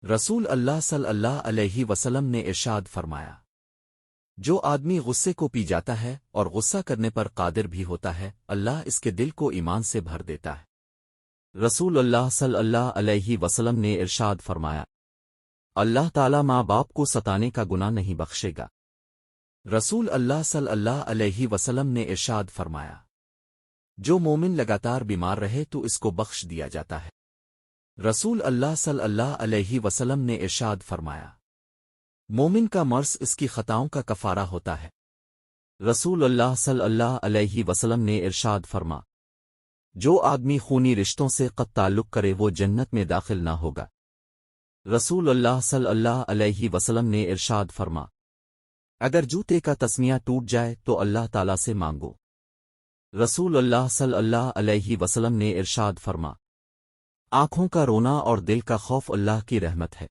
رسول اللہ صلی اللہ علیہ وسلم نے ارشاد فرمایا، جو آدمی غصے کو پی جاتا ہے اور غصہ کرنے پر قادر بھی ہوتا ہے، اللہ اس کے دل کو ایمان سے بھر دیتا ہے۔ رسول اللہ صلی اللہ علیہ وسلم نے ارشاد فرمایا، اللہ تعالیٰ ماں باپ کو ستانے کا گناہ نہیں بخشے گا۔ رسول اللہ صلی اللہ علیہ وسلم نے ارشاد فرمایا، جو مومن لگاتار بیمار رہے تو اس کو بخش دیا جاتا ہے۔ رسول اللہ صلی اللہ علیہ وسلم نے ارشاد فرمایا، مومن کا مرض اس کی خطاؤں کا کفارہ ہوتا ہے۔ رسول اللہ صلی اللہ علیہ وسلم نے ارشاد فرما، جو آدمی خونی رشتوں سے قط تعلق کرے وہ جنت میں داخل نہ ہوگا۔ رسول اللہ صلی اللہ علیہ وسلم نے ارشاد فرما، اگر جوتے کا تسمیہ ٹوٹ جائے تو اللہ تعالیٰ سے مانگو۔ رسول اللہ صلی اللہ علیہ وسلم نے ارشاد فرما، آنکھوں کا رونا اور دل کا خوف اللہ کی رحمت ہے۔